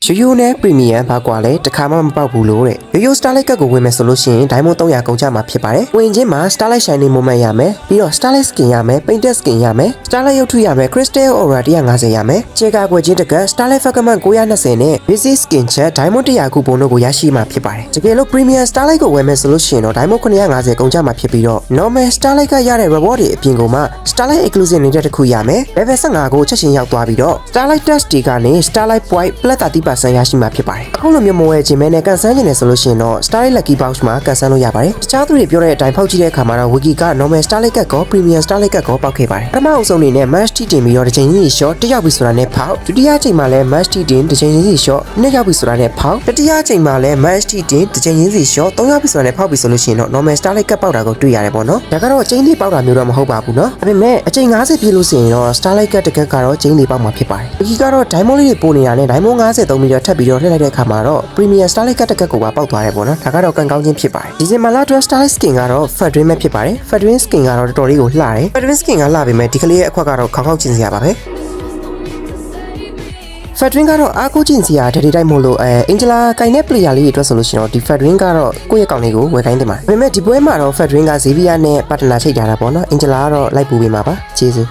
ရိုးရိုးနဲ့ Premium ဘာကွာလဲတခါမှမပေါက်ဘူးလို့တဲ့ရိုးရိုး Starlight ကတ်ကိုဝင်မယ်ဆိုလို့ရှိရင် Diamond 300ကုန်ကြမှာဖြစ်ပါတယ်ဝင်ချင်းမှာ Starlight Shining Moment ရမယ်ပြီးတော့ Starlight Skin ရမယ် Painted Skin ရမယ် Starlight ရုပ်ထုရမယ် Crystal Aura 150ရမယ်ခြေကာကွယ်ခြင်းတကတ် Starlight Fragment 920နဲ့ Basic Skin Check Diamond 100ခုပုံတို့ကိုရရှိမှာဖြစ်ပါတယ်တကယ်လို့ Premium Starlight ကိုဝယ်မယ်ဆိုလို့ရှိရင်တော့ Diamond 950ကုန်ကြမှာဖြစ်ပြီးတော့ Normal Starlight ကရတဲ့ reward တွေအပြင်ကိုမှ Starlight Exclusive နေတဲ့တစ်ခုရမယ် Level 15ကိုချက်ချင်းရောက်သွားပြီးတော့ Starlight Test တွေကနေ Starlight Point ပလက်တာ30%ရရှိမှာဖြစ်ပါတယ်အခုလိုမျိုးမဝယ်ခြင်းမဲနဲ့ကန်ဆန်းခြင်းနဲ့ဆိုလို့ရှိရင်တော့ Starlight Lucky Box မှာကန်ဆန်းလို့ရပါတယ်တခြားသူတွေပြောတဲ့အတိုင်းဖောက်ကြည့်တဲ့အခါမှာတော့ Wiki က Normal Starlight ကတ်ကော Premium Starlight ကတ်ကောပေါက်ခဲ့ပါတယ်ပထမအဆုံးအနေနဲ့ Match တီတင်ပြီးတော့တစ်ချိန်စီ shot တစ်ယောက်ပြီဆိုတာနဲ့ဖောက်ဒုတိယအချိန်မှာလည်း Match တီတင်တစ်ချိန်စီ shot နှစ်ယောက်ပြီဆိုတာနဲ့ဖောက်တတိယအချိန်မှာလည်း Match တီတင်တစ်ချိန်စီ shot သုံးယောက်ပြီဆိုတာနဲ့ဖောက်ပြီဆိုလို့ရှိရင်တော့ Normal Starlight ကတ်ပေါက်တာကိုတွေ့ရတယ်ပေါ့နော်ဒါကတော့အချိန်လေးပေါက်တာမျိုးတော့မဟုတ်ပါဘူးနော်ဒါပေမဲ့အချိန်50ပြည့်လို့ဆိုရင်တော့ Starlight ကတ်တကတ်ကတော့အချိန်လေးပေါက်မှာဖြစ်ပါတယ် Wiki ကတော့ Diamond လေးတွေပို့နေတာနဲ့ Diamond 50သုံးပြီးတော့ထပ်ပြီးတော့ထည့်လိုက်တဲ့အခါမှာတော့ Premium Starlight ကတ်တကတ်ကိုပါပေါက်သွားတယ်ပေါ့နော်ဒါကတော့ကန်ကောင်းခြင်းဖြစ်ပါတယ်ဒီဇင်ဘာလအတွက် Starlight Skin ကတော့ Fat Dream ပဲဖြစ်ပါတယ် Fat Dream Skin ကတော့တော်တော်လေးကိုလှတယ် Fat Dream Skin ကလှပေမဲ့ဒီကလေးရဲ့အခွက်ကတော့ခေါင်းခေါင်းကျင်စရာပါပဲFat Dream ကတော့အားကိုးကျင်စရာတတိတိုက်မို့လို့Angela ကိုင်တဲ့ player လေးတွေအတွက်ဆိုလို့ရှိရင်တော့ဒီ Fat Dream ကတော့ကိုယ့်ရဲ့ကောင်လေးကိုဝယ်ခိုင်းတယ်မှာဒါပေမဲ့ဒီပွဲမှာတော့ Fat Dream က Xavier နဲ့ partner ချိတ်ထားတာပေါ့နော် Angela ကတော့လိုက်ပူပေးမှာပါကျေးဇူး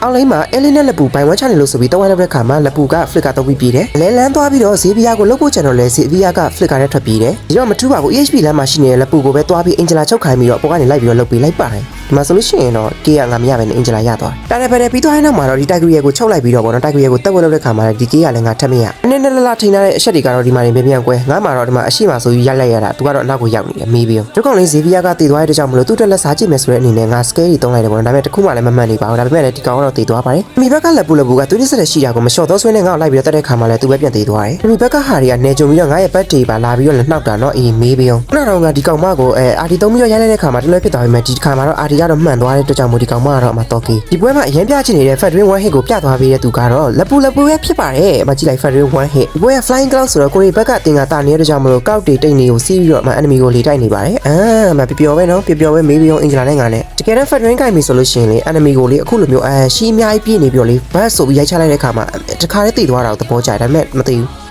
အောက်လိမ့်မှာအဲလင်းနဲ့လက်ပူဘိုင်ဝမ်ချနေလို့ဆိုပြီးတောင်းရတဲ့ခါမှာလက်ပူက flicker တုံးပြီးပြေးတယ်လဲလန်းသွားပြီးတော့ Xavier ကိုလုတ်ဖို့ချန်တော့လဲ Xavier က flicker နဲ့ထွက်ပြေးတယ်ဒီတော့မထူးပါဘူး EHP လမ်းမှာရှိနေတဲ့လက်ပူကိုပဲသွားပြီး Angela ချုပ်ခိုင်းပြီးတော့ပေါ်ကနေလိုက်ပြီးတော့လုတ်ပေးလိုက်ပါတယ်ဒီမှာဆိုလို့ရှိရင်တော့ K ကငါမရပဲနဲ့ Angela ရသွားတယ်တာတယ်ပဲပြီးသွားတဲ့နောက်မှာတော့ဒီတိုက်ကူရဲကိုချုပ်လိုက်ပြီးတော့ပေါ့နော်တိုက်ကူရဲကိုတက်ဝက်လုပ်တဲ့ခါမှာဒီ K ကလည်းငါထပ်မရနည်းနည်းလလထိန်းထားတဲ့အချက်တွေကတော့ဒီမှာနေပြန်ကွဲငါမှာတော့ဒီမှာအရှိမဆိုပြီးရိုက်လိုက်ရတာသူကတော့အနောက်ကိုရောက်နေတယ်မေးပြီးတော့ဒီကောင်လေး Xavier ကတည်သွားတဲ့ကြောင့်မလို့သူ့တက်လက်စားကြည့်မယ်ဆိုတဲ့အနေနဲ့ငါ scale တွေတုံးလိုက်တယ်ပေါ့နော်ဒါပေမဲ့တခုမှလည်းမမှန်နေပါဘူးဒါပေမဲ့လည်းဒီကောင်ကတော့တည်သွားပါတယ်မိဘကလက်ပူကသူတိစတဲ့ရှိတာကိုမလျှော့တော့ဆွဲနဲ့ငါ့ကိုလိုက်ပြီးတော့တက်တဲ့ခါမှာလည်းသူပဲပြန်သေးသွားတယ်။ဒီဘက်ကဟာတွေကနေကြုံပြီးတော့ငါရဲ့ဘက်တေပါလာပြီးတော့လည်းနှောက်တာနော်အေးမေးပြီးအောင်ခုနကတော့ဒီကောင်မကိုအာဒီသုံးပြီးတော့ရိုက်လိုက်တဲ့ခါမှာတလွဲဖြစ်သွားပြီမဲ့ဒီခါမှာတော့အာဒီကတော့မှန်သွားတဲ့အတွက်ကြောင့်မို့ဒီကောင်မကတော့အမတော့ကေဒီပွဲမှာအရင်ပြချင်နေတဲ့ Fat Dream 1 hit ကိုပြသွားပြီးတဲ့သူကတော့လက်ပူပဲဖြစ်ပါတယ်။မကြည့်လိုက် Fat Dream 1 hit ဒီပွဲက Flying Cloud ဆိုတော့ကိုရီဘက်ကတင်ကတာနေတဲ့ကြောင့်မလို့ကောက်တွေတိတ်နေကိုစီးပြီးတော့ enemy ကိုလေတိုက်နေပါတယ်။မပျော်ပဲနော်ပျော်ပဲမေးပြီးအောင် Angela နဲ့ငါနဲ့တကယ်တော့ Fat Dream ကိုင်ပြီဆိုလို့ရှိရင်လေ enemy ကိုလေအခုလိုမျိုးရှီးအများကြီးပြေးနေပြီးတော့လေဘတ်ဆိုပြီးရိုက်ချလိုက်တဲ့ခါမှာတခါတည်းတည်သွားတာကိုသဘောကျတယ်ဒါပေမဲ့မသိဘူး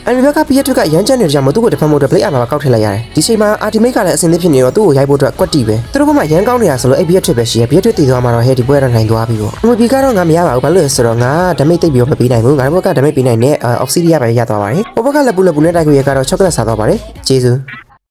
အဲ့ဒီဘက်ကပြည့်ထွက်ကရမ်းကျန်နေကြမှာသူ့ကိုတစ်ဖက်မို့တော့ play အမှာကောက်ထည့်လိုက်ရတယ်ဒီချိန်မှာ ultimate ကလည်းအဆင်သင့်ဖြစ်နေတော့သူ့ကိုရိုက်ဖို့အတွက်ကွက်တီပဲသူတို့ဘက်မှာရမ်းကောင်းနေတာဆိုလို့အဲ့ပြည့်ထွက်ပဲရှိရပြည့်ထွက်တည်သွားမှာတော့ဟဲ့ဒီပွဲတော့နိုင်သွားပြီပေါ့ငွေပီကတော့ငါမရပါဘူးဘာလို့လဲဆိုတော့ငါဓမိတ်တိတ်ပြီးတော့မပေးနိုင်ဘူးငါဘက်ကဓမိတ်ပေးနိုင်တဲ့ Obsidian ပဲရသွားပါတယ်ဟိုဘက်ကလက်ပူနဲ့တိုက်ကိုရကတော့ chocolate စားသွားပါတယ်ကျေးဇူး